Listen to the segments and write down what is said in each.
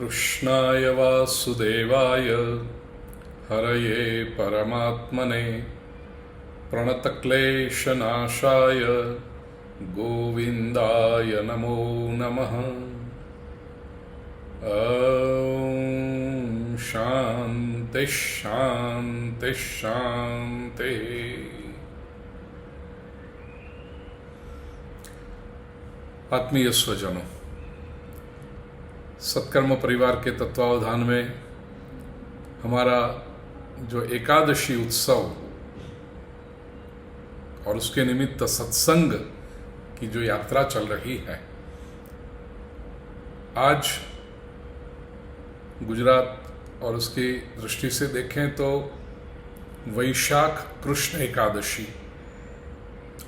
कृष्णाय वासुदेवाय हरये परमात्मने प्रणतक्लेशनाशाय गोविन्दाय नमो नमः। ॐ शान्ति शान्ति शान्ति। आत्मीय स्वजनों, सत्कर्म परिवार के तत्वावधान में हमारा जो एकादशी उत्सव और उसके निमित्त सत्संग की जो यात्रा चल रही है, आज गुजरात और उसकी दृष्टि से देखें तो वैशाख कृष्ण एकादशी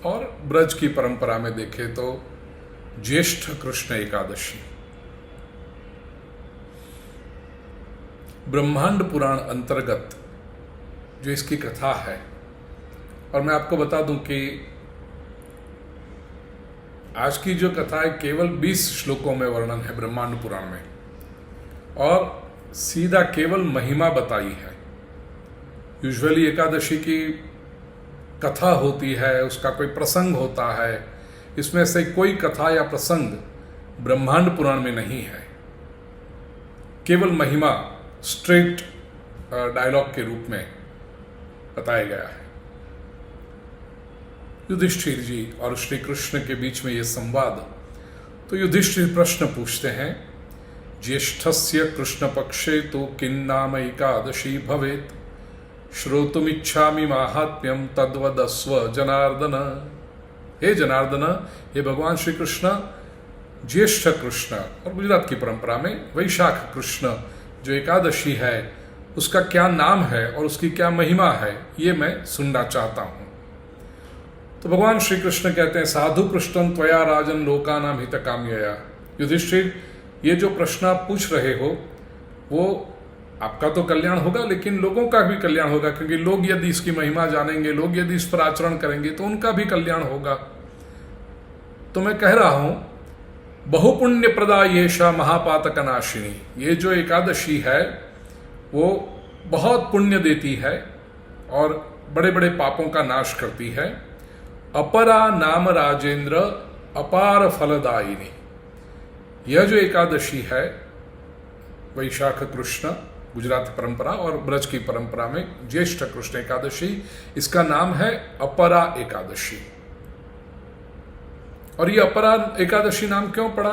और ब्रज की परंपरा में देखें तो ज्येष्ठ कृष्ण एकादशी। ब्रह्मांड पुराण अंतर्गत जो इसकी कथा है, और मैं आपको बता दूं कि आज की जो कथा है केवल 20 श्लोकों में वर्णन है ब्रह्मांड पुराण में, और सीधा केवल महिमा बताई है। यूजुअली एकादशी की कथा होती है, उसका कोई प्रसंग होता है, इसमें से कोई कथा या प्रसंग ब्रह्मांड पुराण में नहीं है। केवल महिमा स्ट्रेट डायलॉग के रूप में बताया गया है। युधिष्ठिर जी और श्री कृष्ण के बीच में यह संवाद। तो युधिष्ठिर प्रश्न पूछते हैं, ज्येष्ठस्य कृष्ण पक्षे तो किन्नाम एकादशी भवेत, श्रोतुमिच्छामि माहात्म्यम तद्वदस्व जनार्दन। हे जनार्दन, हे भगवान श्री कृष्ण, ज्येष्ठ कृष्ण और गुजरात की परंपरा में वैशाख कृष्ण जो एकादशी है उसका क्या नाम है और उसकी क्या महिमा है, ये मैं सुनना चाहता हूं। तो भगवान श्री कृष्ण कहते हैं, साधु पृष्ठं त्वया राजन लोकानां हितकाम्यया। युधिष्ठिर, ये जो प्रश्न आप पूछ रहे हो वो आपका तो कल्याण होगा, लेकिन लोगों का भी कल्याण होगा, क्योंकि लोग यदि इसकी महिमा जानेंगे, लोग यदि इस पर आचरण करेंगे तो उनका भी कल्याण होगा। तो मैं कह रहा हूं, बहुपुण्य प्रदा येषा महापातक नाशिनी। ये जो एकादशी है वो बहुत पुण्य देती है और बड़े बड़े पापों का नाश करती है। अपरा नाम राजेंद्र अपार फलदायिनी। यह जो एकादशी है वैशाख कृष्ण गुजराती परंपरा और ब्रज की परंपरा में ज्येष्ठ कृष्ण एकादशी, इसका नाम है अपरा एकादशी। और ये अपरा एकादशी नाम क्यों पड़ा?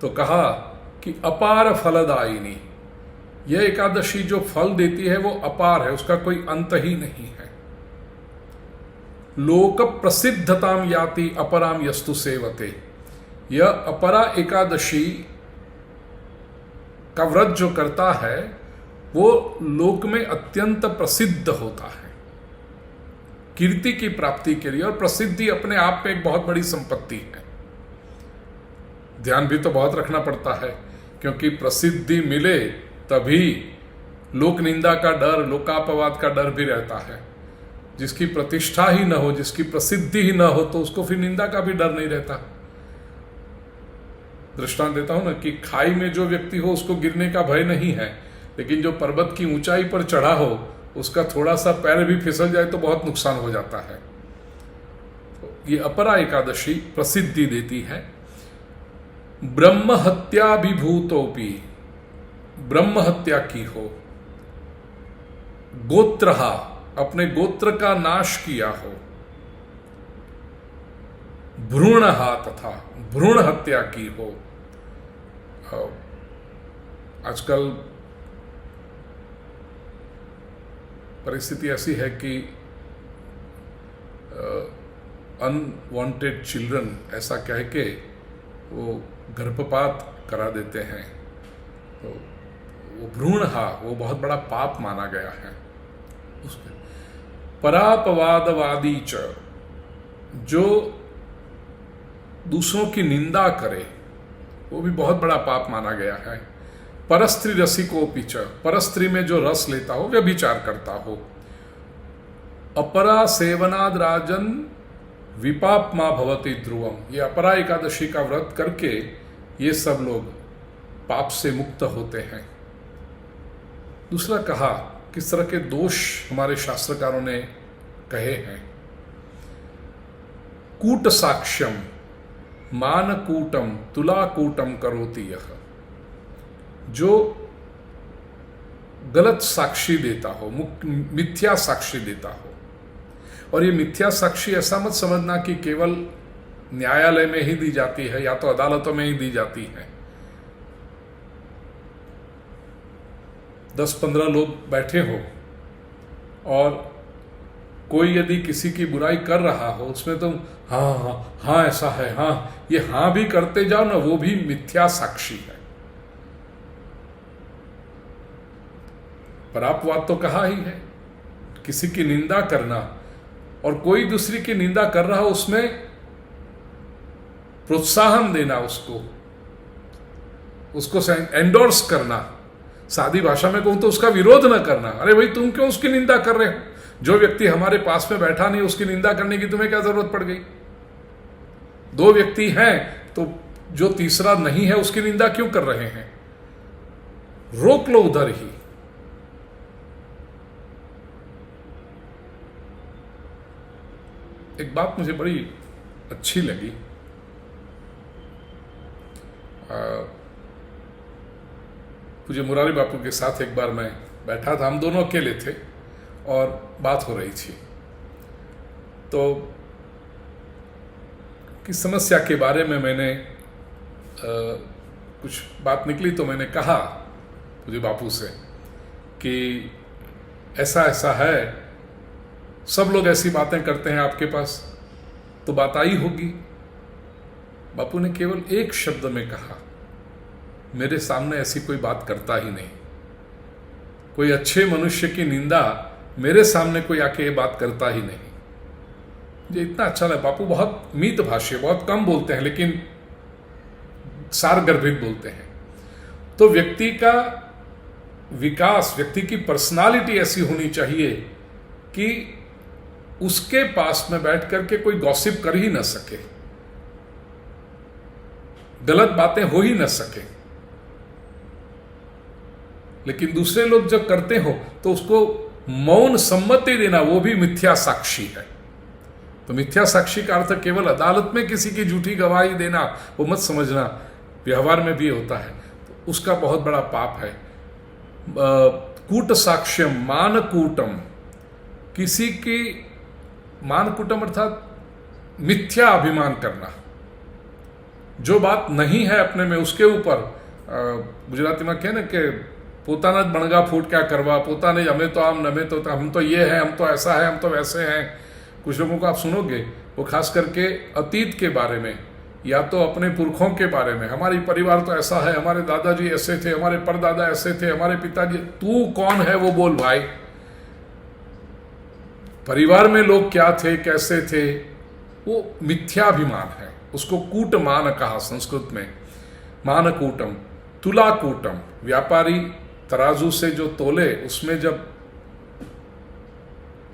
तो कहा कि अपार फलदायिनी। यह एकादशी जो फल देती है वो अपार है, उसका कोई अंत ही नहीं है। लोक प्रसिद्धताम याति अपराम यस्तु सेवते। यह अपरा एकादशी का व्रत जो करता है वो लोक में अत्यंत प्रसिद्ध होता है, कीर्ति की प्राप्ति के लिए। और प्रसिद्धि अपने आप में एक बहुत बड़ी संपत्ति है। ध्यान भी तो बहुत रखना पड़ता है, क्योंकि प्रसिद्धि मिले तभी लोक निंदा का डर, लोकापवाद का डर भी रहता है। जिसकी प्रतिष्ठा ही न हो, जिसकी प्रसिद्धि ही न हो, तो उसको फिर निंदा का भी डर नहीं रहता। दृष्टांत देता हूं ना कि खाई में जो व्यक्ति हो उसको गिरने का भय नहीं है, लेकिन जो पर्वत की ऊंचाई पर चढ़ा हो उसका थोड़ा सा पैर भी फिसल जाए तो बहुत नुकसान हो जाता है। तो ये अपरा एकादशी प्रसिद्धि देती है। ब्रह्म हत्याभिभूतोपि, ब्रह्म हत्या की हो, गोत्रहा, अपने गोत्र का नाश किया हो, भ्रूणहा, तथा भ्रूण हत्या की हो। आजकल परिस्थिति ऐसी है कि अनवांटेड चिल्ड्रन ऐसा कह के वो गर्भपात करा देते हैं। तो वो भ्रूणहा, वो बहुत बड़ा पाप माना गया है। उसमें परापवादवादी च, जो दूसरों की निंदा करे वो भी बहुत बड़ा पाप माना गया है। परस्त्री रसिकोपि च, परस्त्री में जो रस लेता हो, व्यभिचार करता हो। अपरा सेवनाद राजन विपापमा भवति ध्रुवम। ये अपरा एकादशी का व्रत करके ये सब लोग पाप से मुक्त होते हैं। दूसरा कहा किस तरह के दोष हमारे शास्त्रकारों ने कहे हैं। कूट साक्ष्यम मानकूटम तुलाकूटम करोति यह, जो गलत साक्षी देता हो, मिथ्या साक्षी देता हो। और ये मिथ्या साक्षी ऐसा मत समझना कि केवल न्यायालय में ही दी जाती है या तो अदालतों में ही दी जाती है। 10-15 लोग बैठे हो और कोई यदि किसी की बुराई कर रहा हो, उसमें तुम हाँ हाँ हाँ ऐसा है, हाँ ये हाँ भी करते जाओ ना, वो भी मिथ्या साक्षी है। पर अपवाद तो कहा ही है, किसी की निंदा करना और कोई दूसरी की निंदा कर रहा हो उसमें प्रोत्साहन देना, उसको एंडोर्स करना। सादी भाषा में कहूं तो उसका विरोध न करना। अरे भाई तुम क्यों उसकी निंदा कर रहे हो? जो व्यक्ति हमारे पास में बैठा नहीं उसकी निंदा करने की तुम्हें क्या जरूरत पड़ गई? 2 व्यक्ति हैं तो जो तीसरा नहीं है उसकी निंदा क्यों कर रहे हैं? रोक लो उधर ही। एक बात मुझे बड़ी अच्छी लगी। पूज्य मुरारी बापू के साथ एक बार मैं बैठा था, हम दोनों अकेले थे और बात हो रही थी। तो किस समस्या के बारे में मैंने कुछ बात निकली तो मैंने कहा पूज्य बापू से कि ऐसा ऐसा है, सब लोग ऐसी बातें करते हैं, आपके पास तो बात आई होगी। बापू ने केवल एक शब्द में कहा, मेरे सामने ऐसी कोई बात करता ही नहीं। कोई अच्छे मनुष्य की निंदा मेरे सामने कोई आके ये बात करता ही नहीं। मुझे इतना अच्छा लगा। बापू बहुत मीत भाषी, बहुत कम बोलते हैं लेकिन सारगर्भित बोलते हैं। तो व्यक्ति का विकास, व्यक्ति की पर्सनालिटी ऐसी होनी चाहिए कि उसके पास में बैठ करके कोई गॉसिप कर ही न सके, गलत बातें हो ही न सके। लेकिन दूसरे लोग जब करते हो तो उसको मौन सम्मति देना, वो भी मिथ्या साक्षी है। तो मिथ्या साक्षी का अर्थ केवल अदालत में किसी की झूठी गवाही देना, वो मत समझना, व्यवहार में भी होता है, तो उसका बहुत बड़ा पाप है। कूट साक्ष्यम मानकूटम, किसी की मानकूटम अर्थात मिथ्या अभिमान करना, जो बात नहीं है अपने में उसके ऊपर। गुजराती में कहे ना कि पोताना बणगा फूट क्या करवा, पोताने हमें तो हम तो ये है, हम तो ऐसा है, हम तो वैसे हैं। कुछ लोगों को आप सुनोगे वो खास करके अतीत के बारे में या तो अपने पुरखों के बारे में, हमारी परिवार तो ऐसा है, हमारे दादाजी ऐसे थे, हमारे परदादा ऐसे थे, हमारे पिताजी। तू कौन है वो बोल भाई। परिवार में लोग क्या थे, कैसे थे, वो मिथ्याभिमान है। उसको कूट मान कहा संस्कृत में, मानकूटम। तुलाकूटम, व्यापारी तराजू से जो तोले उसमें जब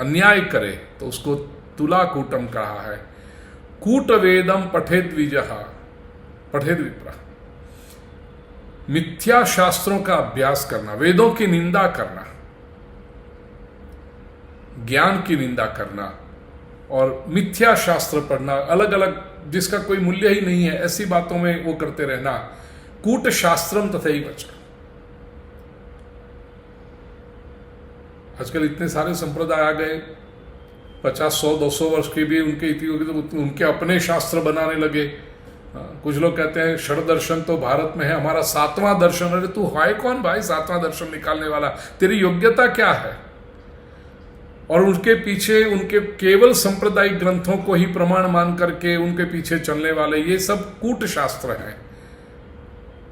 अन्याय करे तो उसको तुलाकूटम कहा है। कूट वेदम पठेद विजहा पठेद विप्रा, मिथ्या शास्त्रों का अभ्यास करना, वेदों की निंदा करना, ज्ञान की निंदा करना और मिथ्या शास्त्र पढ़ना, अलग अलग जिसका कोई मूल्य ही नहीं है, ऐसी बातों में वो करते रहना। कूट शास्त्रम तथैव च। आजकल इतने सारे संप्रदाय आ गए, 50, 100, 200 वर्ष के भी उनके तो उनके अपने शास्त्र बनाने लगे। कुछ लोग कहते हैं षड दर्शन तो भारत में है, हमारा 7वां दर्शन। अरे तू है कौन भाई 7वां दर्शन निकालने वाला? तेरी योग्यता क्या है? और उनके पीछे उनके केवल सांप्रदायिक ग्रंथों को ही प्रमाण मान करके उनके पीछे चलने वाले, ये सब कूट शास्त्र हैं।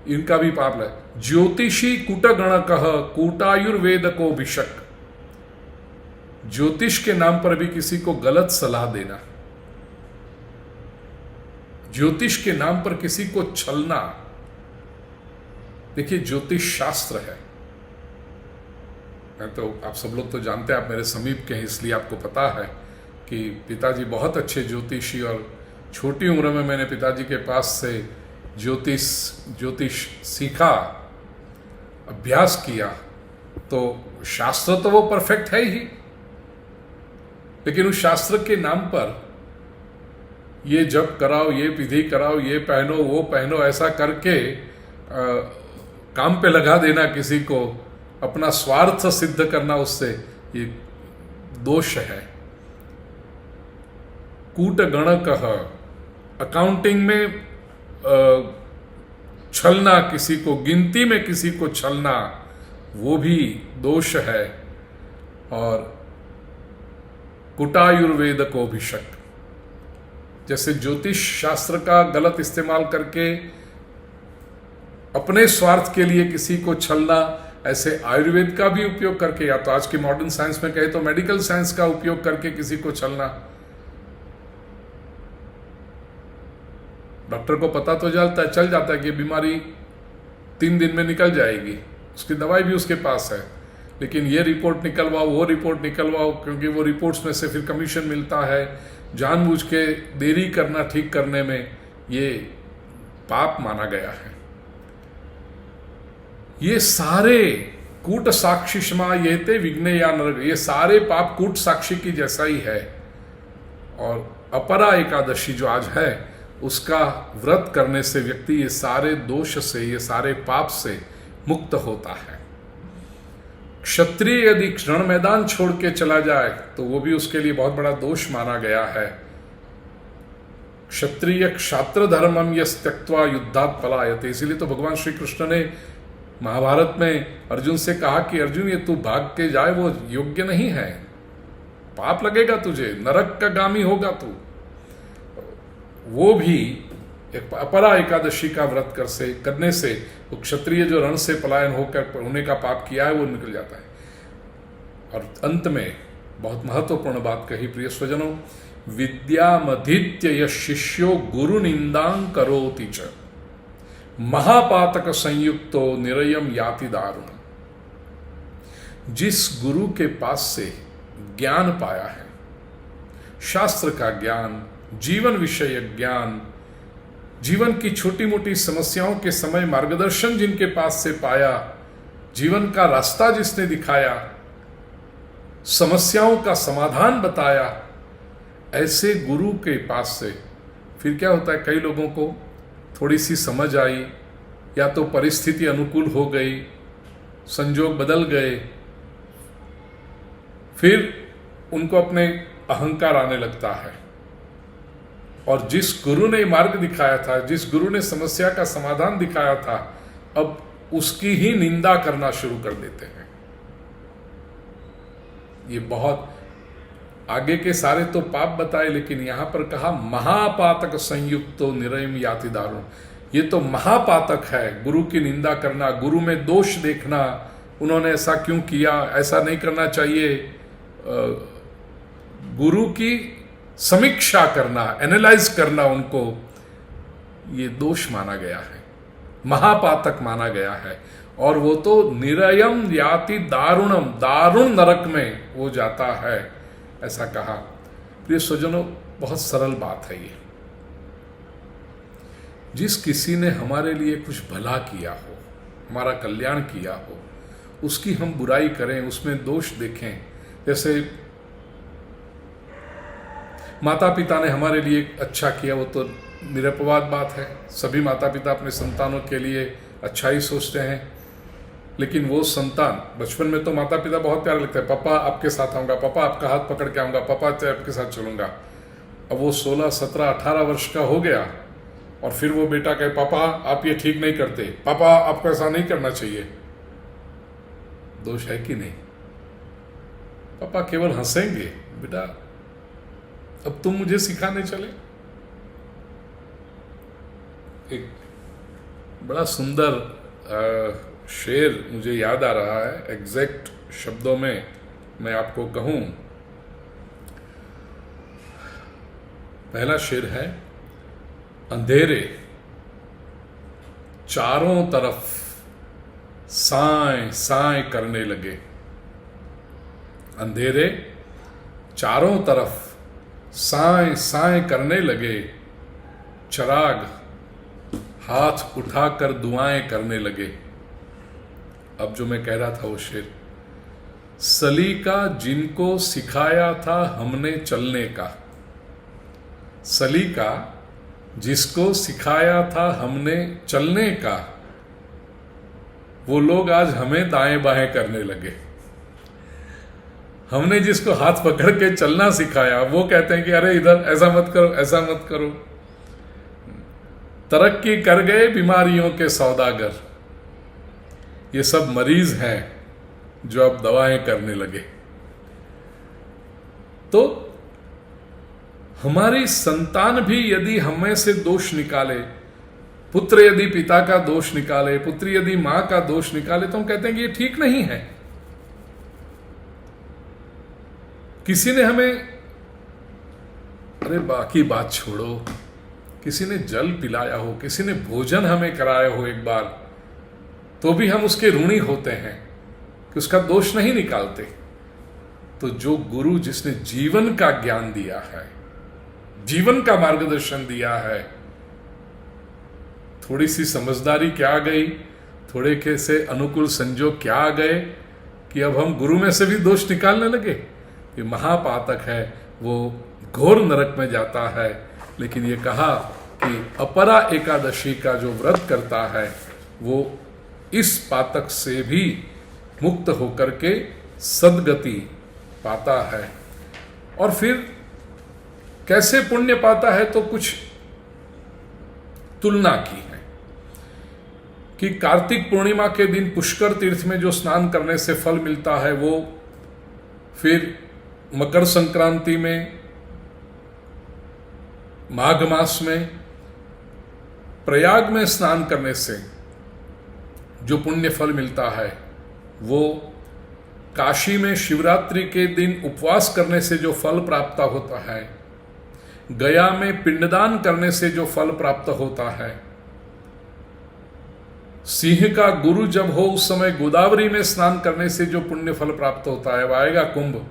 इनका भी पाप है। ज्योतिषी कूटगण कह कूटायुर्वेद को विषक, ज्योतिष के नाम पर भी किसी को गलत सलाह देना, ज्योतिष के नाम पर किसी को छलना। देखिए ज्योतिष शास्त्र है, मैं तो आप सब लोग तो जानते हैं, आप मेरे समीप के हैं इसलिए आपको पता है कि पिताजी बहुत अच्छे ज्योतिषी, और छोटी उम्र में मैंने पिताजी के पास से ज्योतिष सीखा, अभ्यास किया, तो शास्त्र तो वो परफेक्ट है ही, लेकिन उस शास्त्र के नाम पर ये जप कराओ, ये विधि कराओ, ये पहनो, वो पहनो, ऐसा करके काम पे लगा देना किसी को, अपना स्वार्थ सिद्ध करना उससे, ये दोष है। कूट गणकः, अकाउंटिंग में छलना, किसी को गिनती में किसी को छलना, वो भी दोष है। और कुटायुर्वेद को भी शक, जैसे ज्योतिष शास्त्र का गलत इस्तेमाल करके अपने स्वार्थ के लिए किसी को छलना, ऐसे आयुर्वेद का भी उपयोग करके, या तो आज की मॉडर्न साइंस में कहे तो मेडिकल साइंस का उपयोग करके किसी को छलना। डॉक्टर को पता तो चल जाता है कि बीमारी 3 दिन में निकल जाएगी, उसकी दवाई भी उसके पास है, लेकिन ये रिपोर्ट निकलवाओ, वो रिपोर्ट निकलवाओ, क्योंकि वो रिपोर्ट्स में से फिर कमीशन मिलता है। जानबूझ के देरी करना ठीक करने में, ये पाप माना गया है। ये सारे कूट साक्षी क्षमा ये ते विघ्ने या नरक, ये सारे पाप कूट साक्षी की जैसा ही है। और अपरा एकादशी जो आज है, उसका व्रत करने से व्यक्ति ये सारे दोष से, ये सारे पाप से मुक्त होता है। क्षत्रिय यदि रण मैदान छोड़ के चला जाए तो वो भी उसके लिए बहुत बड़ा दोष माना गया है। क्षत्रिय क्षात्र धर्मम यस् त्यक्त्वा युद्धात् पलायते, इसीलिए तो भगवान श्री कृष्ण ने महाभारत में अर्जुन से कहा कि अर्जुन ये तू भाग के जाए, वो योग्य नहीं है, पाप लगेगा तुझे, नरक का गामी होगा तू। वो भी एक अपरा एकादशी का व्रत करने से वो क्षत्रिय जो रण से पलायन होने का पाप किया है वो निकल जाता है। और अंत में बहुत महत्वपूर्ण बात कही प्रिय स्वजनों, विद्यामधीत्य यः शिष्यो गुरु निंदां करोति च महापातक संयुक्तो निरयम याति दारुण। जिस गुरु के पास से ज्ञान पाया है, शास्त्र का ज्ञान, जीवन विषय ज्ञान, जीवन की छोटी मोटी समस्याओं के समय मार्गदर्शन जिनके पास से पाया, जीवन का रास्ता जिसने दिखाया, समस्याओं का समाधान बताया, ऐसे गुरु के पास से फिर क्या होता है, कई लोगों को थोड़ी सी समझ आई, या तो परिस्थिति अनुकूल हो गई, संजोग बदल गए, फिर उनको अपने अहंकार आने लगता है। और जिस गुरु ने मार्ग दिखाया था, जिस गुरु ने समस्या का समाधान दिखाया था, अब उसकी ही निंदा करना शुरू कर देते हैं। ये बहुत आगे के सारे तो पाप बताए, लेकिन यहां पर कहा महापातक संयुक्तो निरयम याति दारुण। ये तो महापातक है, गुरु की निंदा करना, गुरु में दोष देखना, उन्होंने ऐसा क्यों किया, ऐसा नहीं करना चाहिए, गुरु की समीक्षा करना, एनालाइज करना उनको, ये दोष माना गया है, महापातक माना गया है। और वो तो निरयम याति दारुणम, दारुण नरक में वो जाता है, ऐसा कहा। प्रिय स्वजनों, बहुत सरल बात है ये। जिस किसी ने हमारे लिए कुछ भला किया हो, हमारा कल्याण किया हो, उसकी हम बुराई करें, उसमें दोष देखें। जैसे माता पिता ने हमारे लिए अच्छा किया, वो तो निरपवाद बात है, सभी माता पिता अपने संतानों के लिए अच्छा ही सोचते हैं। लेकिन वो संतान, बचपन में तो माता पिता बहुत प्यारे लगते हैं, पापा आपके साथ आऊँगा, पापा आपका हाथ पकड़ के आऊँगा, पापा आपके साथ चलूँगा। अब वो 16, 17, 18 वर्ष का हो गया और फिर वो बेटा कहे पापा आप ये ठीक नहीं करते, पापा आपको ऐसा नहीं करना चाहिए। दोष है कि नहीं? पापा केवल हंसेंगे, बेटा अब तुम मुझे सिखाने चले। एक बड़ा सुंदर शेर मुझे याद आ रहा है, एग्जैक्ट शब्दों में मैं आपको कहूं। पहला शेर है, अंधेरे चारों तरफ साए साए करने लगे। अंधेरे चारों तरफ साए साए करने लगे, चराग हाथ उठाकर दुआएं करने लगे। अब जो मैं कह रहा था वो शेर, सलीका जिनको सिखाया था हमने चलने का, सलीका जिसको सिखाया था हमने चलने का, वो लोग आज हमें दाएं बाएं करने लगे। हमने जिसको हाथ पकड़ के चलना सिखाया वो कहते हैं कि अरे इधर ऐसा मत करो, ऐसा मत करो। तरक्की कर गए बीमारियों के सौदागर, ये सब मरीज हैं जो अब दवाएं करने लगे। तो हमारी संतान भी यदि हमें से दोष निकाले, पुत्र यदि पिता का दोष निकाले, पुत्री यदि मां का दोष निकाले, तो हम कहते हैं कि ये ठीक नहीं है। किसी ने हमें, अरे बाकी बात छोड़ो, किसी ने जल पिलाया हो, किसी ने भोजन हमें कराया हो एक बार, तो भी हम उसके ऋणी होते हैं कि उसका दोष नहीं निकालते। तो जो गुरु जिसने जीवन का ज्ञान दिया है, जीवन का मार्गदर्शन दिया है, थोड़ी सी समझदारी क्या आ गई, थोड़े के से अनुकूल संजोग क्या आ गए कि अब हम गुरु में से भी दोष निकालने लगे। ये महापातक है, वो घोर नरक में जाता है। लेकिन ये कहा कि अपरा एकादशी का जो व्रत करता है वो इस पातक से भी मुक्त होकर के सद्गति पाता है। और फिर कैसे पुण्य पाता है, तो कुछ तुलना की है कि कार्तिक पूर्णिमा के दिन पुष्कर तीर्थ में जो स्नान करने से फल मिलता है, वो फिर मकर संक्रांति में, माघ मास में प्रयाग में स्नान करने से जो पुण्य फल मिलता है, वो काशी में शिवरात्रि के दिन उपवास करने से जो फल प्राप्त होता है, गया में पिंडदान करने से जो फल प्राप्त होता है, सिंह का गुरु जब हो उस समय गोदावरी में स्नान करने से जो पुण्य फल प्राप्त होता है, आएगा कुंभ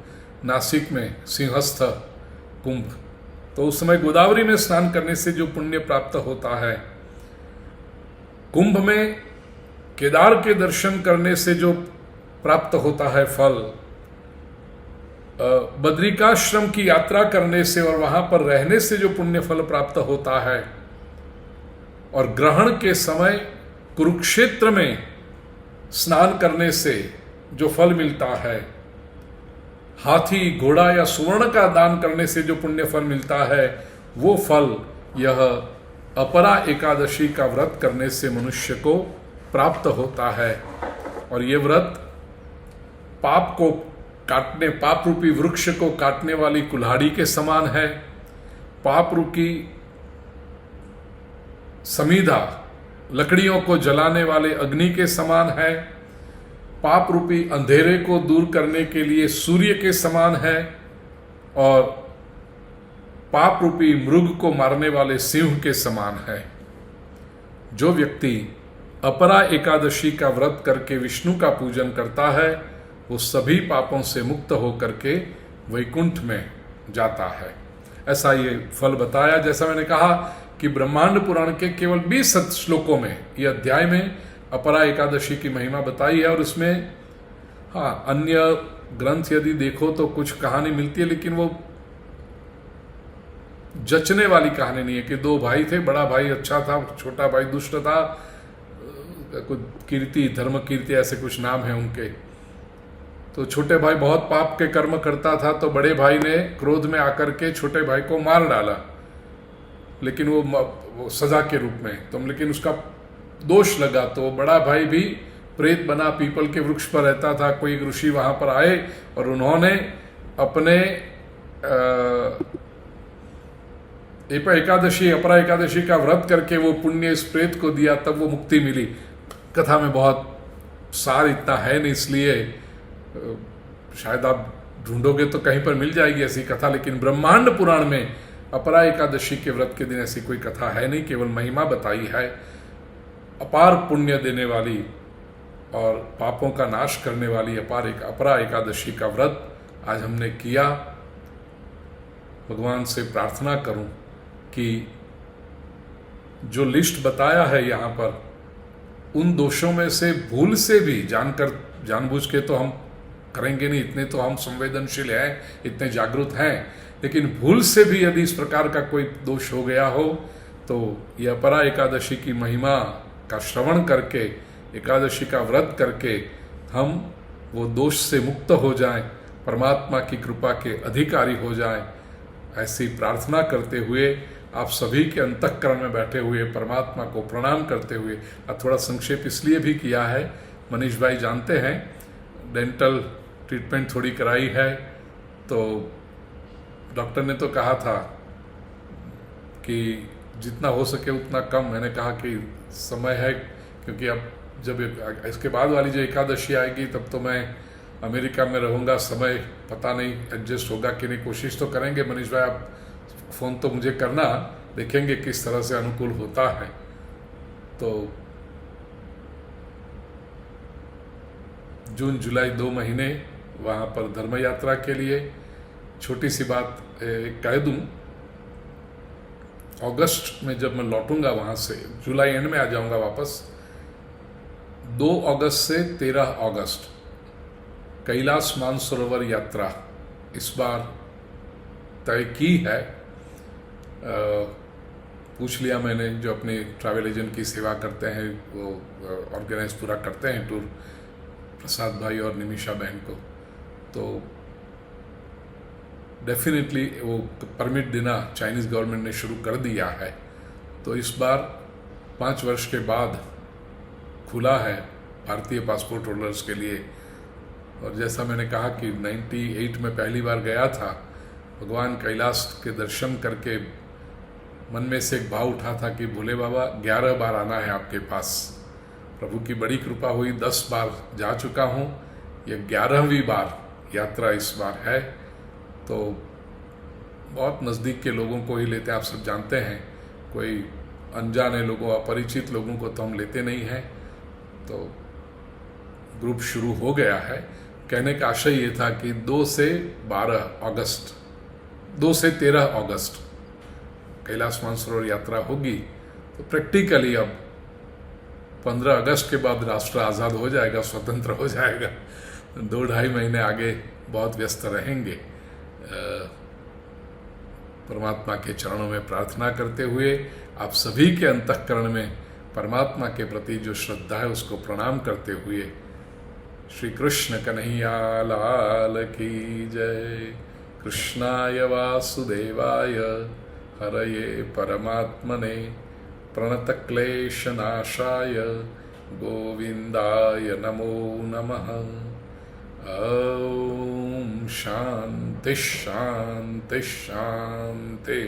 नासिक में, सिंहस्थ कुंभ, तो उस समय गोदावरी में स्नान करने से जो पुण्य प्राप्त होता है, कुंभ में केदार के दर्शन करने से जो प्राप्त होता है फल, बद्रिकाश्रम की यात्रा करने से और वहां पर रहने से जो पुण्य फल प्राप्त होता है, और ग्रहण के समय कुरुक्षेत्र में स्नान करने से जो फल मिलता है, हाथी घोड़ा या सुवर्ण का दान करने से जो पुण्य फल मिलता है, वो फल यह अपरा एकादशी का व्रत करने से मनुष्य को प्राप्त होता है। और ये व्रत पाप को काटने, पाप रूपी वृक्ष को काटने वाली कुल्हाड़ी के समान है, पाप रूपी समीधा लकड़ियों को जलाने वाले अग्नि के समान है, पाप रूपी अंधेरे को दूर करने के लिए सूर्य के समान है, और पाप रूपी मृग को मारने वाले सिंह के समान है। जो व्यक्ति अपरा एकादशी का व्रत करके विष्णु का पूजन करता है, वो सभी पापों से मुक्त होकर के वैकुंठ में जाता है। ऐसा ये फल बताया। जैसा मैंने कहा कि ब्रह्मांड पुराण के केवल 20 श्लोकों में, ये अध्याय में अपरा एकादशी की महिमा बताई है। और इसमें अन्य ग्रंथ यदि देखो तो कुछ कहानी मिलती है, लेकिन वो जचने वाली कहानी नहीं है कि दो भाई थे, बड़ा भाई अच्छा था, छोटा भाई दुष्ट था, कुछ कीर्ति, धर्म कीर्ति ऐसे कुछ नाम है उनके। तो छोटे भाई बहुत पाप के कर्म करता था, तो बड़े भाई ने क्रोध में आकर के छोटे भाई को मार डाला, लेकिन वो सजा के रूप में। तो लेकिन उसका दोष लगा, तो बड़ा भाई भी प्रेत बना, पीपल के वृक्ष पर रहता था। कोई ऋषि वहां पर आए और उन्होंने अपने एकादशी, अपरा एकादशी का व्रत करके वो पुण्य इस प्रेत को दिया, तब वो मुक्ति मिली। कथा में बहुत सार इतना है नहीं, इसलिए शायद आप ढूंढोगे तो कहीं पर मिल जाएगी ऐसी कथा, लेकिन ब्रह्मांड पुराण में अपरा एकादशी के व्रत के दिन ऐसी कोई कथा है नहीं, केवल महिमा बताई है। अपार पुण्य देने वाली और पापों का नाश करने वाली अपरा एकादशी का व्रत आज हमने किया। भगवान से प्रार्थना करूं कि जो लिस्ट बताया है यहाँ पर, उन दोषों में से भूल से भी जानबूझ के तो हम करेंगे नहीं, इतने तो हम संवेदनशील हैं, इतने जागरूक हैं, लेकिन भूल से भी यदि इस प्रकार का कोई दोष हो गया हो तो यह अपरा एकादशी की महिमा का श्रवण करके, एकादशी का व्रत करके हम वो दोष से मुक्त हो जाएं, परमात्मा की कृपा के अधिकारी हो जाएं। ऐसी प्रार्थना करते हुए आप सभी के अंतःकरण में बैठे हुए परमात्मा को प्रणाम करते हुए, अब थोड़ा संक्षेप इसलिए भी किया है, मनीष भाई जानते हैं डेंटल ट्रीटमेंट थोड़ी कराई है, तो डॉक्टर ने तो कहा था कि जितना हो सके उतना कम। मैंने कहा कि समय है, क्योंकि अब जब इसके बाद वाली जो एकादशी आएगी तब तो मैं अमेरिका में रहूँगा, समय पता नहीं एडजस्ट होगा कि नहीं, कोशिश तो करेंगे। मनीष भाई आप फ़ोन तो मुझे करना, देखेंगे किस तरह से अनुकूल होता है। तो जून जुलाई 2 महीने वहाँ पर धर्म यात्रा के लिए, छोटी सी बात कह दूँ, अगस्त में जब मैं लौटूंगा वहाँ से, जुलाई एंड में आ जाऊँगा वापस, 2 अगस्त से 13 अगस्त कैलाश मानसरोवर यात्रा इस बार तय की है। पूछ लिया मैंने, जो अपने ट्रैवल एजेंट की सेवा करते हैं वो ऑर्गेनाइज पूरा करते हैं टूर, प्रसाद भाई और निमिषा बहन को, तो डेफिनेटली वो परमिट देना चाइनीज़ गवर्नमेंट ने शुरू कर दिया है। तो इस बार 5 वर्ष के बाद खुला है भारतीय पासपोर्ट होल्डर्स के लिए। और जैसा मैंने कहा कि 98 में पहली बार गया था, भगवान कैलाश के दर्शन करके मन में से एक भाव उठा था कि भोले बाबा 11 बार आना है आपके पास। प्रभु की बड़ी कृपा हुई, 10 बार जा चुका हूँ, यह 11वीं बार यात्रा इस बार है। तो बहुत नज़दीक के लोगों को ही लेते हैं, आप सब जानते हैं, कोई अनजाने लोगों, अपरिचित लोगों को तो हम लेते नहीं हैं। तो ग्रुप शुरू हो गया है। कहने का आशय ये था कि 2 से 13 अगस्त कैलाश मानसरोवर यात्रा होगी। तो प्रैक्टिकली अब 15 अगस्त के बाद राष्ट्र आज़ाद हो जाएगा, स्वतंत्र हो जाएगा। 2-2.5 महीने आगे बहुत व्यस्त रहेंगे। परमात्मा के चरणों में प्रार्थना करते हुए, आप सभी के अंतःकरण में परमात्मा के प्रति जो श्रद्धा है उसको प्रणाम करते हुए, श्री कृष्ण कन्हैया लाल की जय। कृष्णाय वासुदेवाय हरये परमात्मने प्रणतक्लेशनाशाय गोविंदाय नमो नमः। ओम शांति शांति शांति।